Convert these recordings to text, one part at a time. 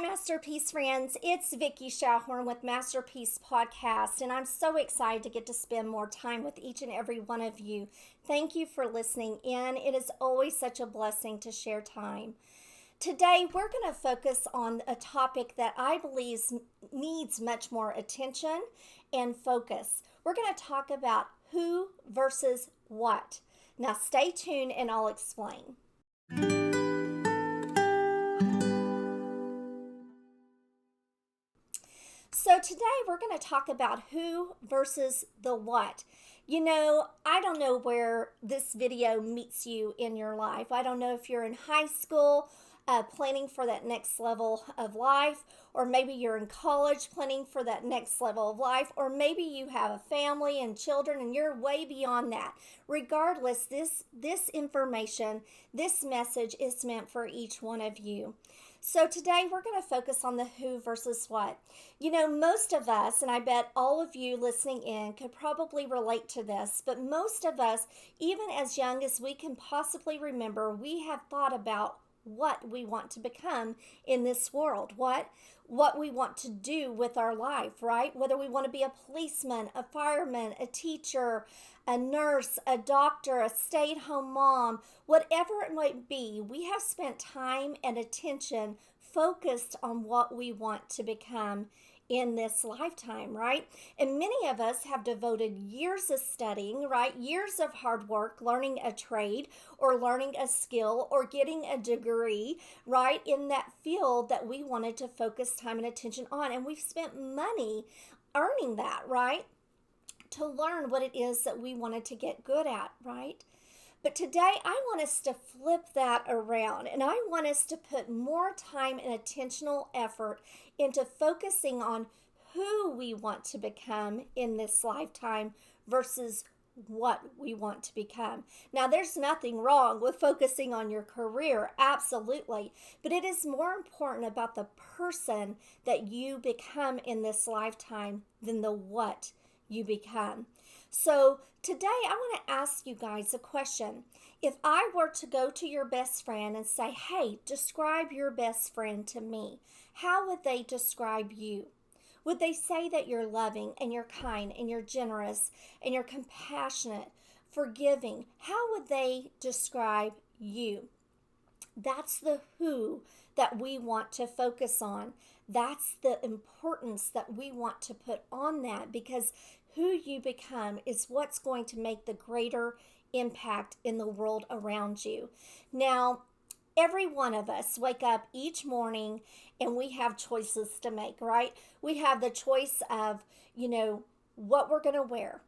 Masterpiece friends. It's Vicki Schauhorn with Masterpiece Podcast, and I'm so excited to get to spend more time with each and every one of you. Thank you for listening in. It is always such a blessing to share time. Today, we're going to focus on a topic that I believe needs much more attention and focus. We're going to talk about who versus what. Now, stay tuned and I'll explain. So today we're going to talk about who versus the what. You know, I don't know where this video meets you in your life. I don't know if you're in high school planning for that next level of life, or maybe you're in college planning for that next level of life, or maybe you have a family and children and you're way beyond that. Regardless, this information, this message is meant for each one of you. So today we're going to focus on the who versus what. You know, most of us, and I bet all of you listening in could probably relate to this, but most of us, even as young as we can possibly remember, we have thought about what we want to become in this world, what we want to do with our life, right? Whether we want to be a policeman, a fireman, a teacher, a nurse, a doctor, a stay-at-home mom, whatever it might be, we have spent time and attention focused on what we want to become in this lifetime, right? And many of us have devoted years of studying, right? Years of hard work, learning a trade or learning a skill or getting a degree, right? In that field that we wanted to focus time and attention on. And we've spent money earning that, right? To learn what it is that we wanted to get good at, right? But today I want us to flip that around, and I want us to put more time and attentional effort into focusing on who we want to become in this lifetime versus what we want to become. Now, there's nothing wrong with focusing on your career, absolutely, but it is more important about the person that you become in this lifetime than the what you become. So today I want to ask you guys a question. If I were to go to your best friend and say, hey, describe your best friend to me, how would they describe you? Would they say that you're loving and you're kind and you're generous and you're compassionate, forgiving? How would they describe you? That's the who that we want to focus on. That's the importance that we want to put on that, because who you become is what's going to make the greater impact in the world around you. Now, every one of us wake up each morning and we have choices to make, right? We have the choice of, what we're going to wear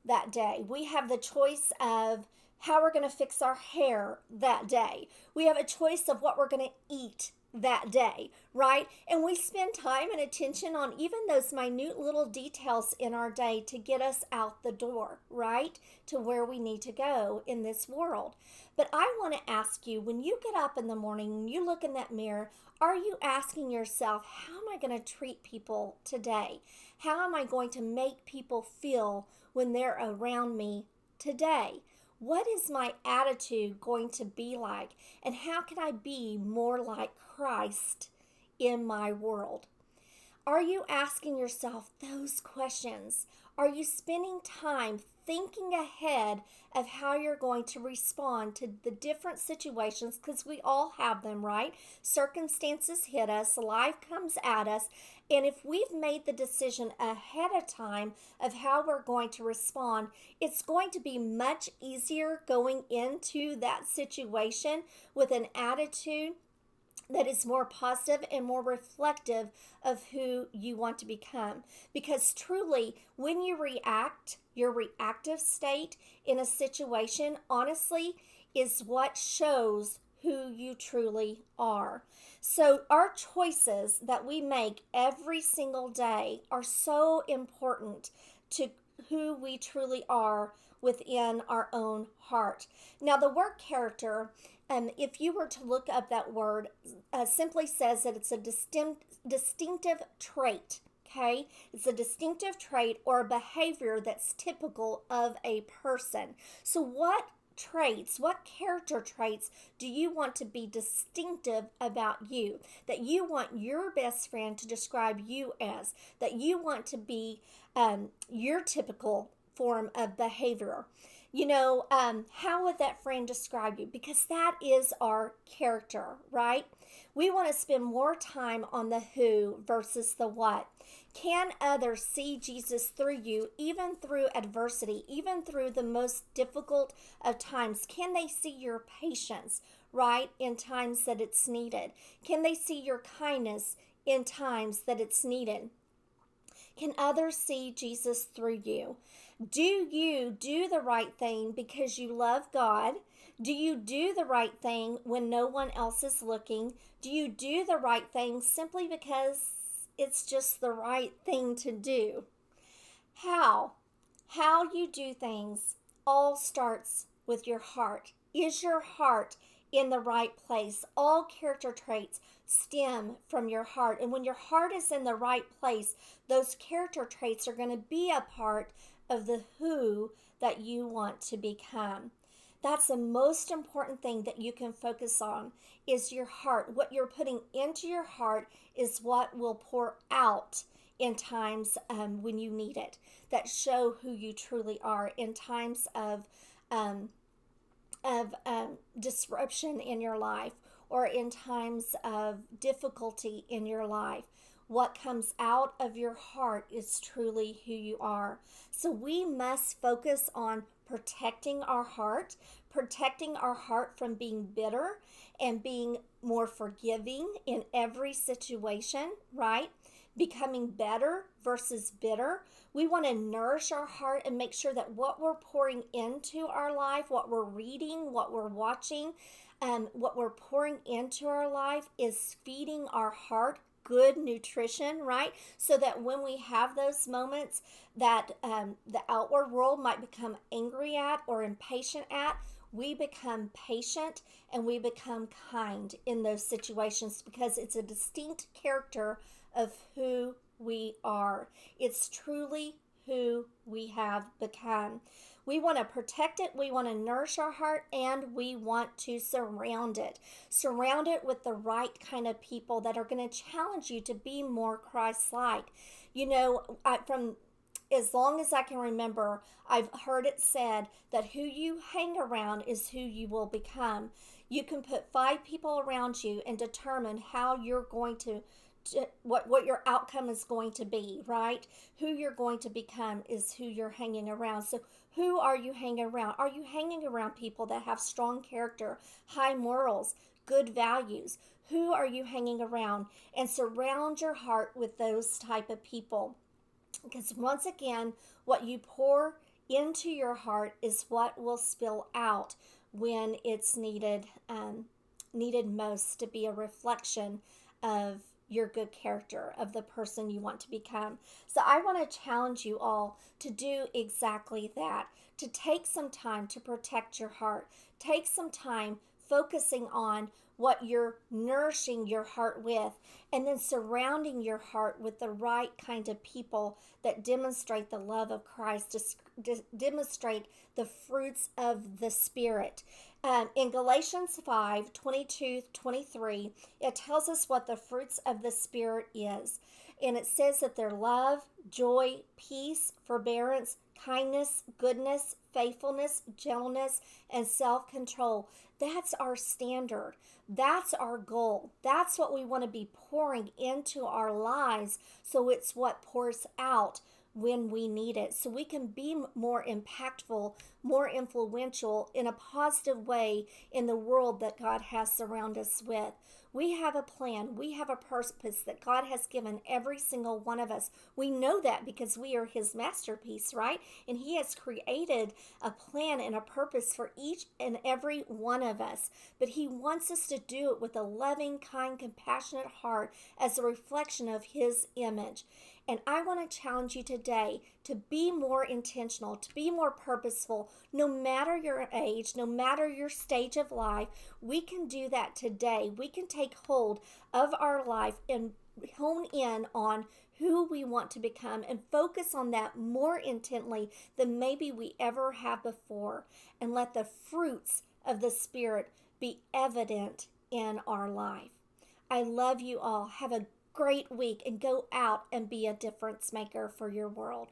that day. We have the choice of how we're going to fix our hair that day. We have a choice of what we're going to eat that day, right? And we spend time and attention on even those minute little details in our day to get us out the door, right? To where we need to go in this world. But I want to ask you, when you get up in the morning and you look in that mirror, are you asking yourself, how am I going to treat people today? How am I going to make people feel when they're around me today? What is my attitude going to be like? And how can I be more like Christ in my world? Are you asking yourself those questions? Are you spending time thinking ahead of how you're going to respond to the different situations? Because we all have them, right? Circumstances hit us, life comes at us, and if we've made the decision ahead of time of how we're going to respond, it's going to be much easier going into that situation with an attitude that is more positive and more reflective of who you want to become. Because truly, when you react, your reactive state in a situation, honestly, is what shows who you truly are. So our choices that we make every single day are so important to who we truly are within our own heart. Now, the word character, if you were to look up that word, simply says that it's a distinctive trait. Okay, it's a distinctive trait or a behavior that's typical of a person. So what traits, what character traits do you want to be distinctive about you, that you want your best friend to describe you as, that you want to be your typical form of behavior? How would that friend describe you? Because that is our character, right? We want to spend more time on the who versus the what. Can others see Jesus through you, even through adversity, even through the most difficult of times? Can they see your patience, right, in times that it's needed? Can they see your kindness in times that it's needed? Can others see Jesus through you? Do you do the right thing because you love God? Do you do the right thing when no one else is looking? Do you do the right thing simply because it's just the right thing to do? How you do things all starts with your heart. Is your heart in the right place? All character traits stem from your heart. And when your heart is in the right place, those character traits are going to be a part of the who that you want to become. That's the most important thing that you can focus on is your heart. What you're putting into your heart is what will pour out in times when you need it, that show who you truly are in times of disruption in your life or in times of difficulty in your life. What comes out of your heart is truly who you are. So we must focus on protecting our heart from being bitter and being more forgiving in every situation, right? Becoming better versus bitter. We want to nourish our heart and make sure that what we're pouring into our life, what we're reading, what we're watching, what we're pouring into our life is feeding our heart good nutrition, right? So that when we have those moments that the outward world might become angry at or impatient at, we become patient and we become kind in those situations because it's a distinct character of who we are. It's truly who we have become. We want to protect it, we want to nourish our heart, and we want to surround it. Surround it with the right kind of people that are going to challenge you to be more Christ-like. From as long as I can remember, I've heard it said that who you hang around is who you will become. You can put 5 people around you and determine how you're going to what your outcome is going to be, right? Who you're going to become is who you're hanging around. So who are you hanging around? Are you hanging around people that have strong character, high morals, good values? Who are you hanging around? And surround your heart with those type of people. Because once again, what you pour into your heart is what will spill out when it's needed most to be a reflection of your good character, of the person you want to become. So I want to challenge you all to do exactly that, to take some time to protect your heart. Take some time focusing on what you're nourishing your heart with, and then surrounding your heart with the right kind of people that demonstrate the love of Christ, demonstrate the fruits of the Spirit. In Galatians 5:22-23, it tells us what the fruits of the Spirit is. And it says that they're love, joy, peace, forbearance, kindness, goodness, faithfulness, gentleness, and self-control. That's our standard. That's our goal. That's what we want to be pouring into our lives, so it's what pours out when we need it, so we can be more impactful, more influential in a positive way in the world that God has surrounded us with. We have a plan. We have a purpose that God has given every single one of us. We know that because we are His masterpiece, right? And He has created a plan and a purpose for each and every one of us. But He wants us to do it with a loving, kind, compassionate heart as a reflection of His image. And I want to challenge you today to be more intentional, to be more purposeful, no matter your age, no matter your stage of life. We can do that today. We can take hold of our life and hone in on who we want to become and focus on that more intently than maybe we ever have before, and let the fruits of the Spirit be evident in our life. I love you all. Have a great week and go out and be a difference maker for your world.